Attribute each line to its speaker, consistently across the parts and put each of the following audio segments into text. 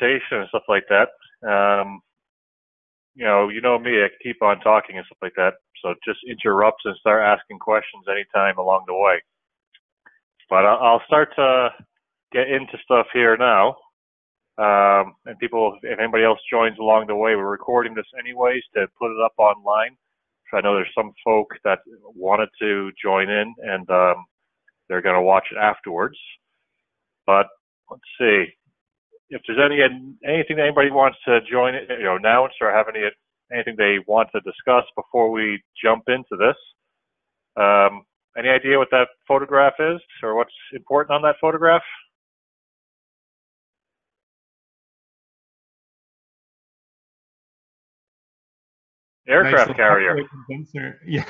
Speaker 1: presentation and stuff like that. You know me, I keep on talking and stuff like that. So just interrupt and start asking questions anytime along the way. But I'll start to get into stuff here now. And people, if anybody else joins along the way, we're recording this anyways to put it up online. So I know there's some folk that wanted to join in, and they're going to watch it afterwards. But let's see if there's anything that anybody wants to join it, announce or have anything they want to discuss before we jump into this. Any idea what that photograph is, or what's important on that photograph? Aircraft carrier.
Speaker 2: Yeah.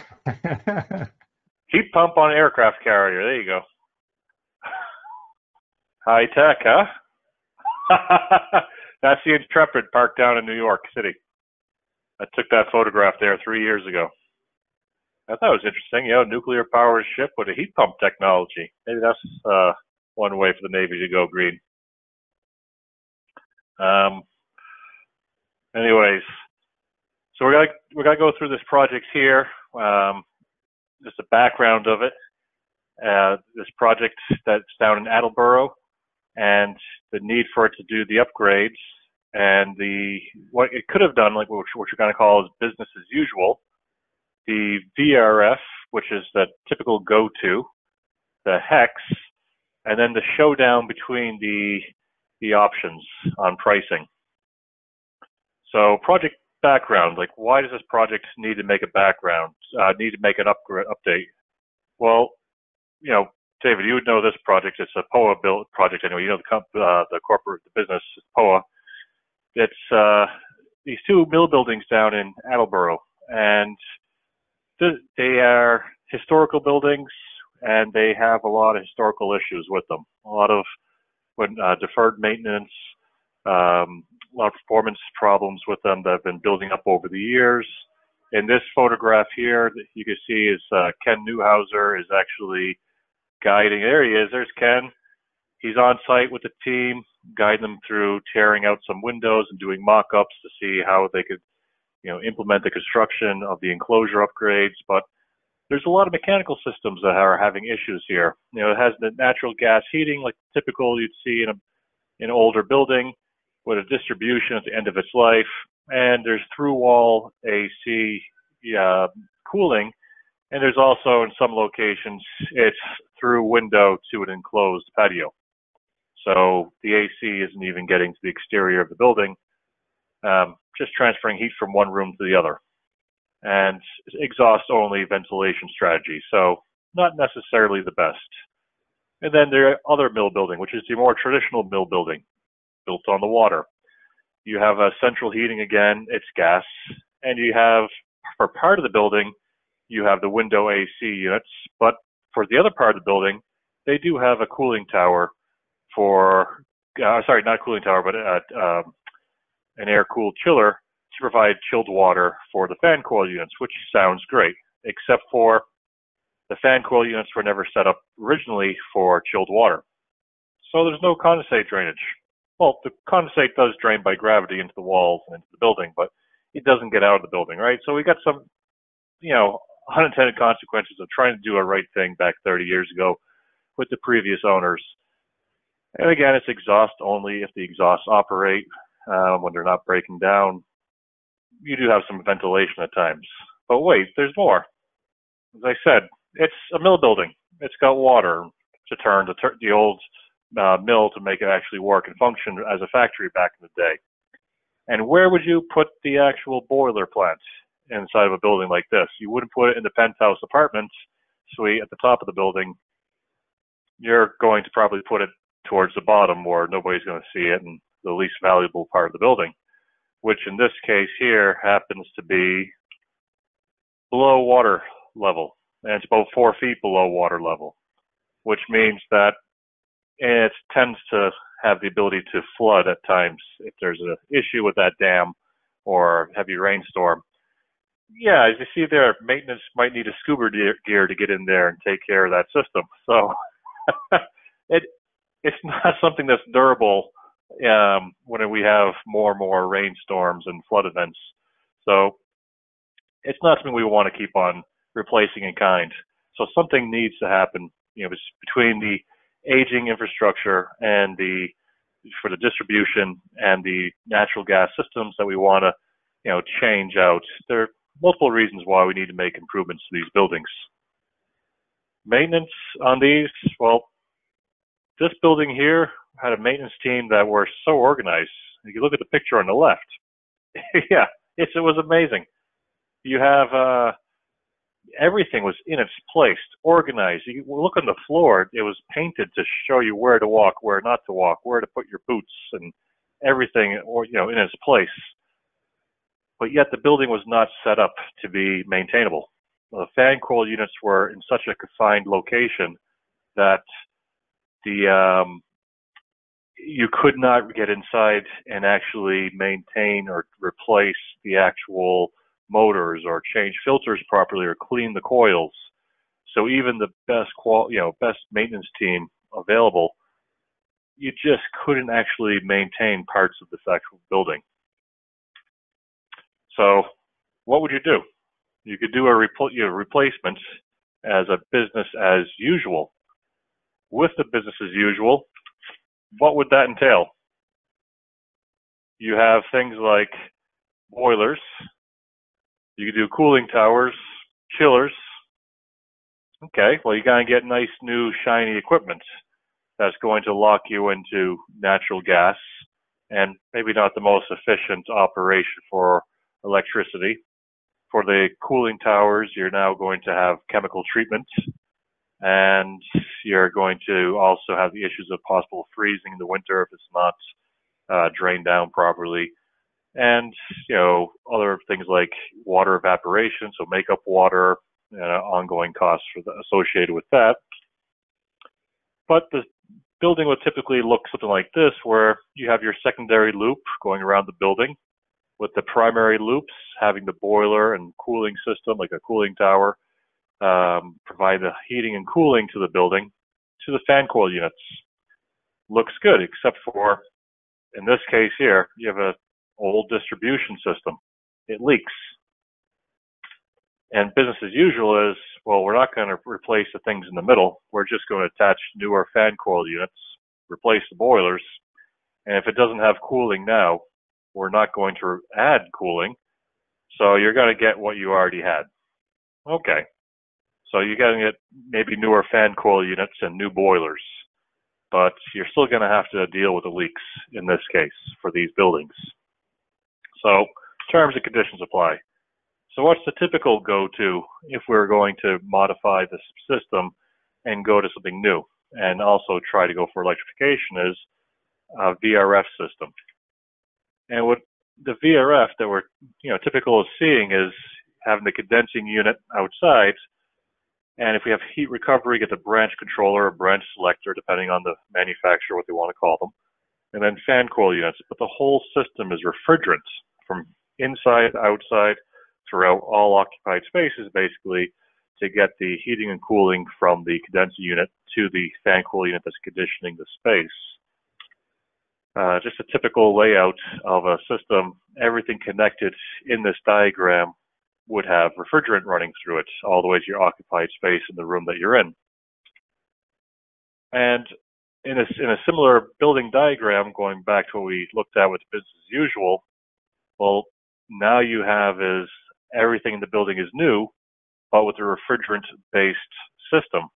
Speaker 1: Heat pump on aircraft carrier. There you go. High tech, huh? That's the Intrepid parked down in New York City. I took that photograph there 3 years ago. I thought it was interesting, nuclear powered ship with a heat pump technology. Maybe that's one way for the Navy to go green. Anyways, so we're gonna go through this project here. Just the background of it. This project that's down in Attleboro, and the need for it to do the upgrades, and what it could have done, like what you're going to call is business as usual. The VRF, which is the typical go-to, the HEX, and then the showdown between the options on pricing. So project background, like why does this project need to make a background, need to make an update? Well, David, you would know this project. It's a POA built project anyway. The corporate, the business, POA. It's these two mill buildings down in Attleboro, and they are historical buildings, and they have a lot of historical issues with them. A lot of deferred maintenance, a lot of performance problems with them that have been building up over the years. In this photograph here, you can see is Ken Newhouser is actually guiding. There he is. There's Ken. He's on site with the team, guiding them through tearing out some windows and doing mock-ups to see how they could, implement the construction of the enclosure upgrades. But there's a lot of mechanical systems that are having issues here. It has the natural gas heating, like typical you'd see in an older building, with a distribution at the end of its life, and there's through-wall AC cooling. And there's also, in some locations, it's through window to an enclosed patio. So the AC isn't even getting to the exterior of the building, just transferring heat from one room to the other. And exhaust-only ventilation strategy, so not necessarily the best. And then there are other mill building, which is the more traditional mill building, built on the water. You have a central heating again, it's gas, and you have, for part of the building, you have the window AC units, but for the other part of the building, they do have a cooling tower for, sorry, not a cooling tower, but an air-cooled chiller to provide chilled water for the fan coil units, which sounds great, except for the fan coil units were never set up originally for chilled water. So there's no condensate drainage. Well, the condensate does drain by gravity into the walls and into the building, but it doesn't get out of the building, right? So we got some, unintended consequences of trying to do a right thing back 30 years ago with the previous owners. And again, it's exhaust only if the exhausts operate when they're not breaking down. You do have some ventilation at times. But wait, there's more. As I said, it's a mill building. It's got water to turn the old mill to make it actually work and function as a factory back in the day. And where would you put the actual boiler plant inside of a building like this? You wouldn't put it in the penthouse apartment suite at the top of the building. You're going to probably put it towards the bottom where nobody's going to see it and the least valuable part of the building, which in this case here happens to be below water level. And it's about 4 feet below water level, which means that it tends to have the ability to flood at times if there's an issue with that dam or heavy rainstorm. Yeah, as you see there, maintenance might need a scuba gear to get in there and take care of that system. So it's not something that's durable when we have more and more rainstorms and flood events. So it's not something we want to keep on replacing in kind. So something needs to happen, between the aging infrastructure and for the distribution and the natural gas systems that we want to, change out. There are multiple reasons why we need to make improvements to these buildings. Maintenance on these, well, this building here had a maintenance team that were so organized. If you look at the picture on the left, yeah, it was amazing. You have everything was in its place, organized. You look on the floor, it was painted to show you where to walk, where not to walk, where to put your boots, and everything, in its place. But yet the building was not set up to be maintainable. The fan coil units were in such a confined location that you could not get inside and actually maintain or replace the actual motors or change filters properly or clean the coils. So even the best maintenance team available, you just couldn't actually maintain parts of this actual building. So what would you do? You could do a replacement as a business as usual. With the business as usual, what would that entail? You have things like boilers. You could do cooling towers, chillers. Okay, well, you gotta get nice, new, shiny equipment that's going to lock you into natural gas and maybe not the most efficient operation for electricity. For the cooling towers, you're now going to have chemical treatment, and you're going to also have the issues of possible freezing in the winter if it's not drained down properly. And, other things like water evaporation, so makeup water, ongoing costs associated with that. But the building would typically look something like this, where you have your secondary loop going around the building, with the primary loops having the boiler and cooling system, like a cooling tower, provide the heating and cooling to the building, to the fan coil units. Looks good, except for, in this case here, you have an old distribution system. It leaks. And business as usual is, well, we're not going to replace the things in the middle. We're just going to attach newer fan coil units, replace the boilers, and if it doesn't have cooling now, we're not going to add cooling, so you're going to get what you already had. Okay, so you're going to get maybe newer fan coil units and new boilers, but you're still going to have to deal with the leaks in this case for these buildings. So terms and conditions apply. So what's the typical go-to if we're going to modify the system and go to something new and also try to go for electrification is a VRF system. And what the VRF that we're typical of seeing is having the condensing unit outside, and if we have heat recovery, get the branch controller or branch selector, depending on the manufacturer, what they want to call them, and then fan coil units. But the whole system is refrigerant from inside, outside, throughout all occupied spaces, basically, to get the heating and cooling from the condenser unit to the fan coil unit that's conditioning the space. Just a typical layout of a system, everything connected in this diagram would have refrigerant running through it all the way to your occupied space in the room that you're in. And in a similar building diagram, going back to what we looked at with business as usual, well, now you have is everything in the building is new, but with a refrigerant-based system.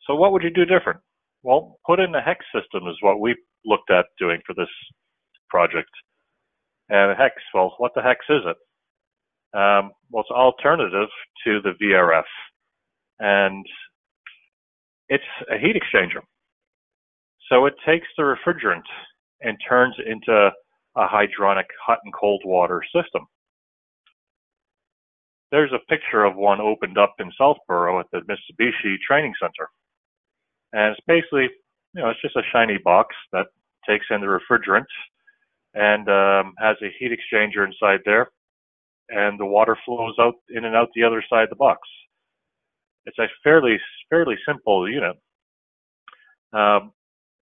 Speaker 1: So what would you do different? Well, put in a hex system is what we looked at doing for this project. And a hex, well, what the hex is it? Well, it's an alternative to the VRF. And it's a heat exchanger. So it takes the refrigerant and turns it into a hydronic hot and cold water system. There's a picture of one opened up in Southborough at the Mitsubishi Training Center. And it's basically, it's just a shiny box that takes in the refrigerant and has a heat exchanger inside there, and the water flows out in and out the other side of the box. It's a fairly simple unit.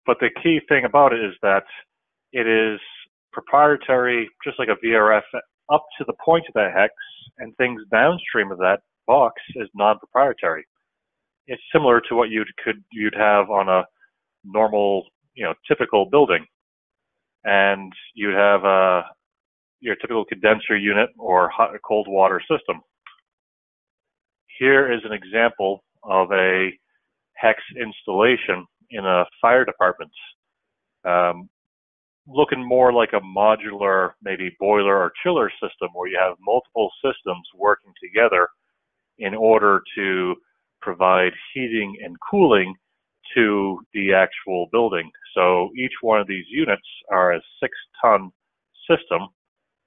Speaker 1: But the key thing about it is that it is proprietary, just like a VRF, up to the point of that hex, and things downstream of that box is non-proprietary. It's similar to what you'd have on a normal, typical building, and you'd have your typical condenser unit or hot or cold water system. Here is an example of a hex installation in a fire department, looking more like a modular, maybe boiler or chiller system, where you have multiple systems working together in order to provide heating and cooling to the actual building. So each one of these units are a 6-ton system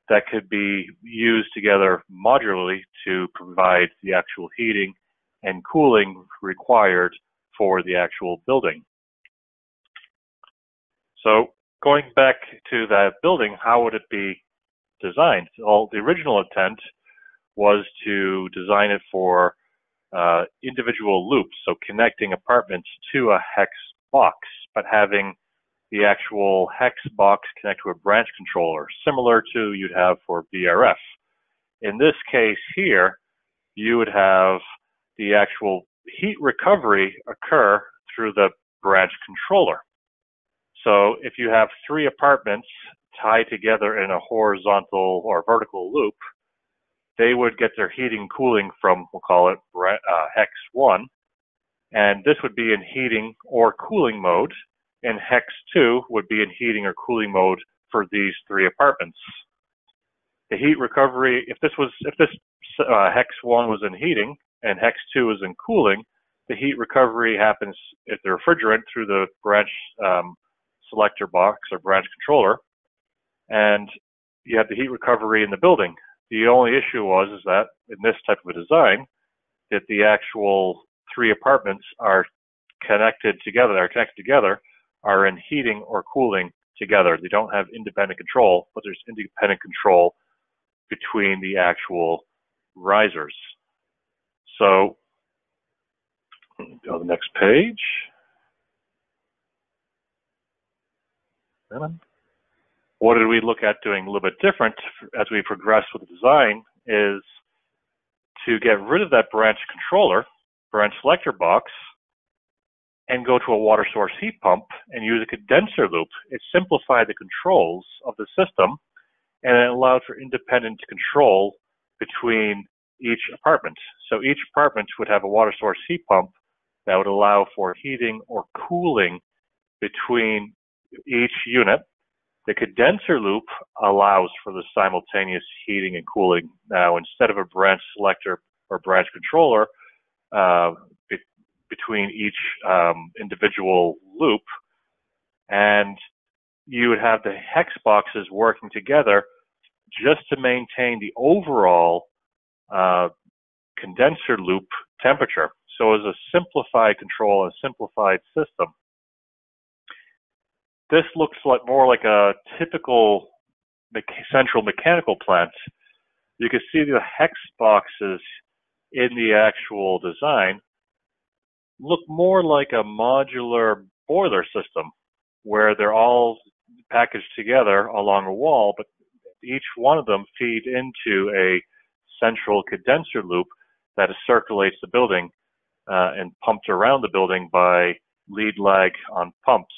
Speaker 1: that could be used together modularly to provide the actual heating and cooling required for the actual building. So going back to that building, how would it be designed? Well, the original intent was to design it for individual loops, so connecting apartments to a hex box, but having the actual hex box connect to a branch controller, similar to you'd have for VRF. In this case here, you would have the actual heat recovery occur through the branch controller. So if you have 3 apartments tied together in a horizontal or vertical loop, they would get their heating and cooling from, we'll call it hex 1, and this would be in heating or cooling mode, and hex 2 would be in heating or cooling mode for these 3 apartments. The heat recovery, if this hex 1 was in heating and hex 2 is in cooling, the heat recovery happens at the refrigerant through the branch selector box or branch controller, and you have the heat recovery in the building. The only issue is that in this type of a design, that the actual 3 apartments are connected together, are in heating or cooling together. They don't have independent control, but there's independent control between the actual risers. So, go to the next page. What did we look at doing a little bit different as we progress with the design is to get rid of that branch controller, branch selector box, and go to a water source heat pump and use a condenser loop. It simplified the controls of the system, and it allowed for independent control between each apartment. So each apartment would have a water source heat pump that would allow for heating or cooling between each unit. The condenser loop allows for the simultaneous heating and cooling. Now, instead of a branch selector or branch controller between each individual loop, and you would have the hex boxes working together just to maintain the overall condenser loop temperature. So it's a simplified control, a simplified system. This looks more like a typical central mechanical plant. You can see the hex boxes in the actual design look more like a modular boiler system, where they're all packaged together along a wall, but each one of them feed into a central condenser loop that circulates the building and pumped around the building by lead lag on pumps.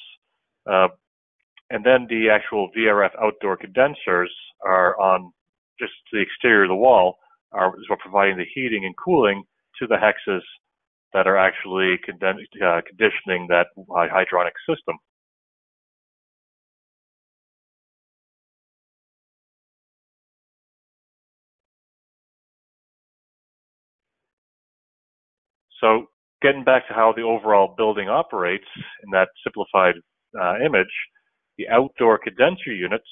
Speaker 1: And then the actual VRF outdoor condensers are on just the exterior of the wall, is what providing the heating and cooling to the hexes that are actually conditioning that hydronic system. So getting back to how the overall building operates in that simplified image, the outdoor condenser units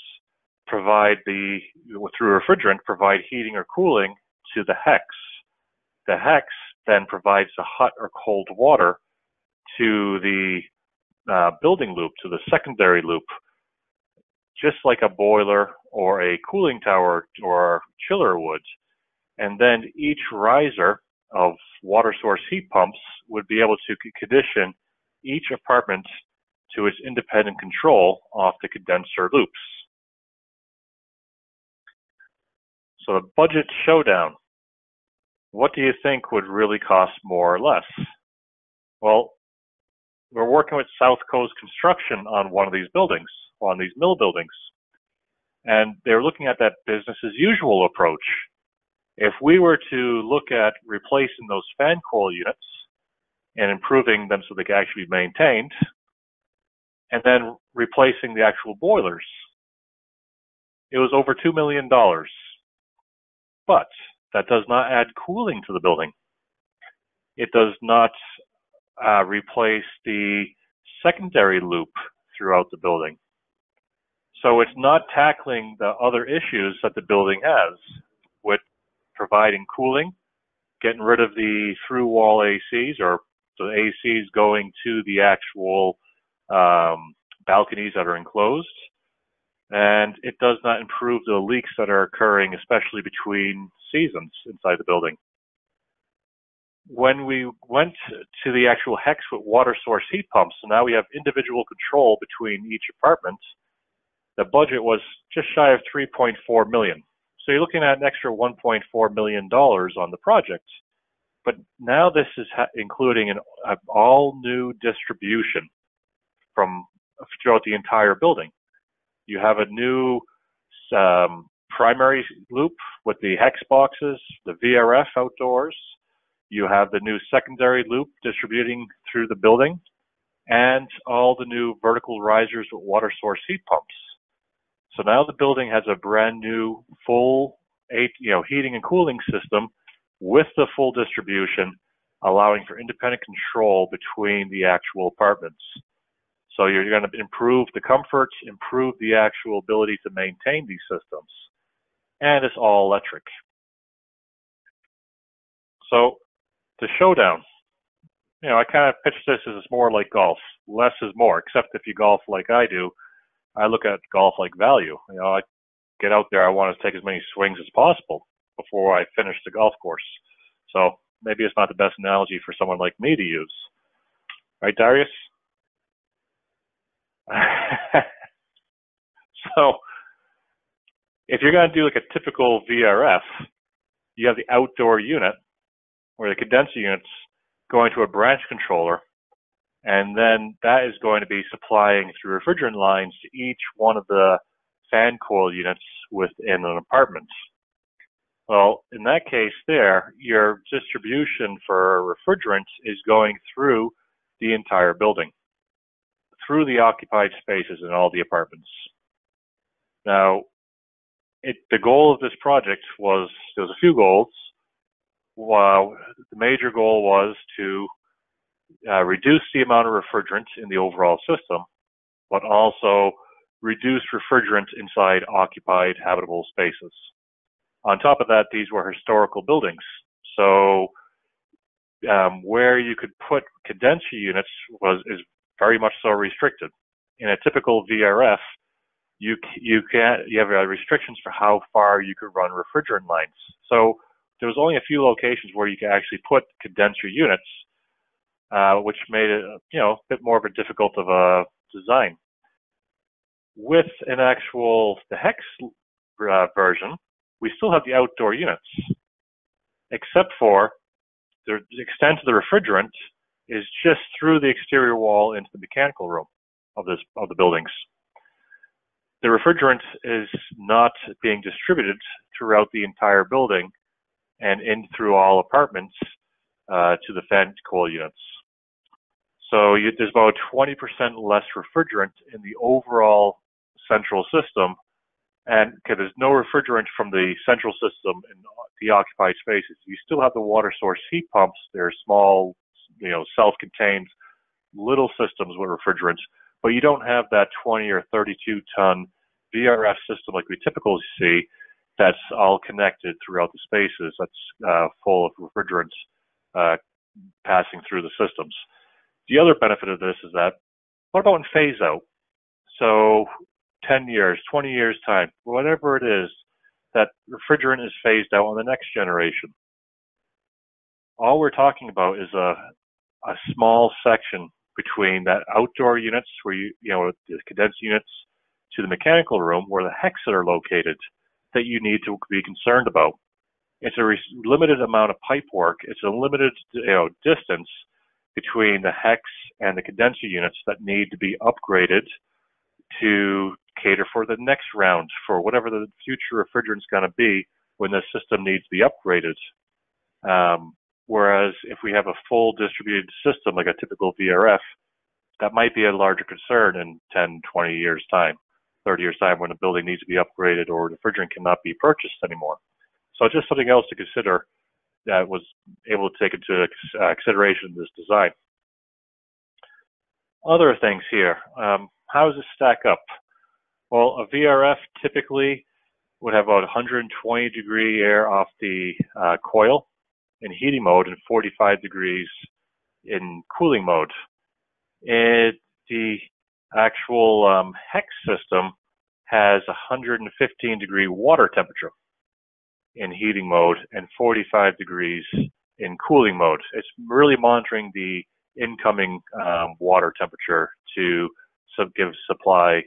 Speaker 1: provide through refrigerant, provide heating or cooling to the hex. The hex then provides the hot or cold water to the building loop, to the secondary loop, just like a boiler or a cooling tower or chiller would. And then each riser of water source heat pumps would be able to condition each apartment to its independent control off the condenser loops. So the budget showdown. What do you think would really cost more or less? Well, we're working with South Coast Construction on one of these buildings, on these mill buildings. And they're looking at that business as usual approach. If we were to look at replacing those fan coil units and improving them so they can actually be maintained, and then replacing the actual boilers, it was over $2 million. But that does not add cooling to the building. It does not replace the secondary loop throughout the building. So it's not tackling the other issues that the building has with providing cooling, getting rid of the through-wall ACs or the ACs going to the actual balconies that are enclosed. And it does not improve the leaks that are occurring, especially between seasons inside the building. When we went to the actual hex with water source heat pumps, so now we have individual control between each apartment, the budget was just shy of $3.4 million. So you're looking at an extra $1.4 million on the project. But now this is including an all new distribution from throughout the entire building. You have a new primary loop with the hex boxes, the VRF outdoors. You have the new secondary loop distributing through the building, and all the new vertical risers with water source heat pumps. So now the building has a brand new full heating and cooling system with the full distribution, allowing for independent control between the actual apartments. So you're going to improve the comfort, improve the actual ability to maintain these systems. And it's all electric. So the showdown, I kind of pitch this as more like golf. Less is more, except if you golf like I do, I look at golf like value. I get out there, I want to take as many swings as possible before I finish the golf course. So maybe it's not the best analogy for someone like me to use. Right, Darius? So if you're going to do like a typical VRF, you have the outdoor unit where the condenser unit's going to a branch controller, and then that is going to be supplying through refrigerant lines to each one of the fan coil units within an apartment. Well, in that case there, your distribution for refrigerant is going through the entire building, through the occupied spaces in all the apartments. Now, the goal of this project was, there was a few goals. The major goal was to reduce the amount of refrigerant in the overall system, but also reduce refrigerant inside occupied habitable spaces. On top of that, these were historical buildings. So where you could put condenser units is very much so restricted. In a typical VRF, you have restrictions for how far you could run refrigerant lines. So there was only a few locations where you could actually put condenser units, which made it a bit more of a difficult of a design. With the hex version, we still have the outdoor units, except for the extent of the refrigerant is just through the exterior wall into the mechanical room of the buildings. The refrigerant is not being distributed throughout the entire building and in through all apartments to the fan coil units. So there's about 20% less refrigerant in the overall central system, and there's no refrigerant from the central system in the occupied spaces. You still have the water source heat pumps. They're small, self-contained little systems with refrigerant, but you don't have that 20 or 32 ton VRF system like we typically see that's all connected throughout the spaces, that's full of refrigerant passing through the systems. The other benefit of this is that, what about in phase out? So 10 years, 20 years time, whatever it is, that refrigerant is phased out on the next generation. All we're talking about is a small section between that outdoor units where you know, the condensed units to the mechanical room where the hex are located that you need to be concerned about. It's a limited amount of pipe work. It's a limited, you know, distance between the hex and the condenser units that need to be upgraded to cater for the next round for whatever the future refrigerant's going to be when the system needs to be upgraded. Whereas if we have a full distributed system like a typical VRF, that might be a larger concern in 10, 20 years time, 30 years time when a building needs to be upgraded or refrigerant cannot be purchased anymore. So just something else to consider that was able to take into consideration in this design. Other things here, how does it stack up? Well, a VRF typically would have about 120 degree air off the coil in heating mode and 45 degrees in cooling mode. The actual hex system has 115 degree water temperature in heating mode and 45 degrees in cooling mode. It's really monitoring the incoming water temperature to give supply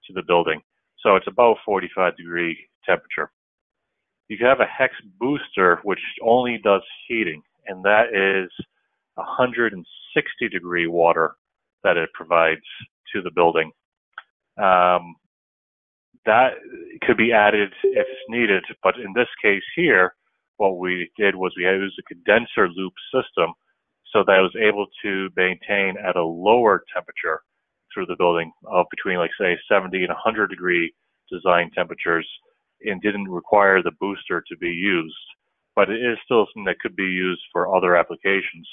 Speaker 1: to the building. So it's about 45 degree temperature. You can have a hex booster which only does heating, and that is 160 degree water that it provides to the building. That could be added if it's needed, but in this case here, what we did was we used a condenser loop system so that it was able to maintain at a lower temperature through the building of between, like, say, 70 and 100 degree design temperatures, and didn't require the booster to be used. But it is still something that could be used for other applications.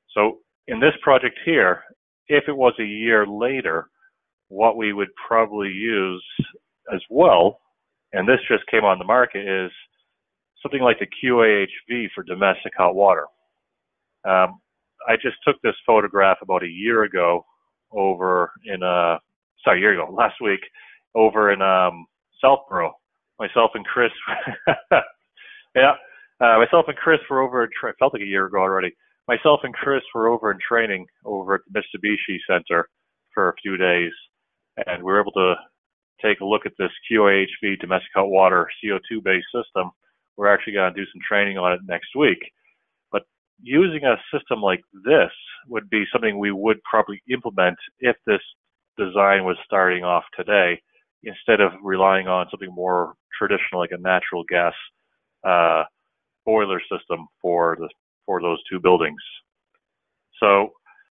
Speaker 1: So in this project here, if it was a year later, what we would probably use as well, and this just came on the market, is something like the QAHV for domestic hot water. I just took this photograph about a year ago over in, last week, over in Southborough. Myself and Chris, myself and Chris were over, it felt like a year ago already. Myself and Chris were over in training over at the Mitsubishi Center for a few days, and we were able to take a look at this QAHV domestic hot water CO2-based system. We're actually going to do some training on it next week. But using a system like this would be something we would probably implement if this design was starting off today, instead of relying on something more traditional like a natural gas boiler system for those two buildings. So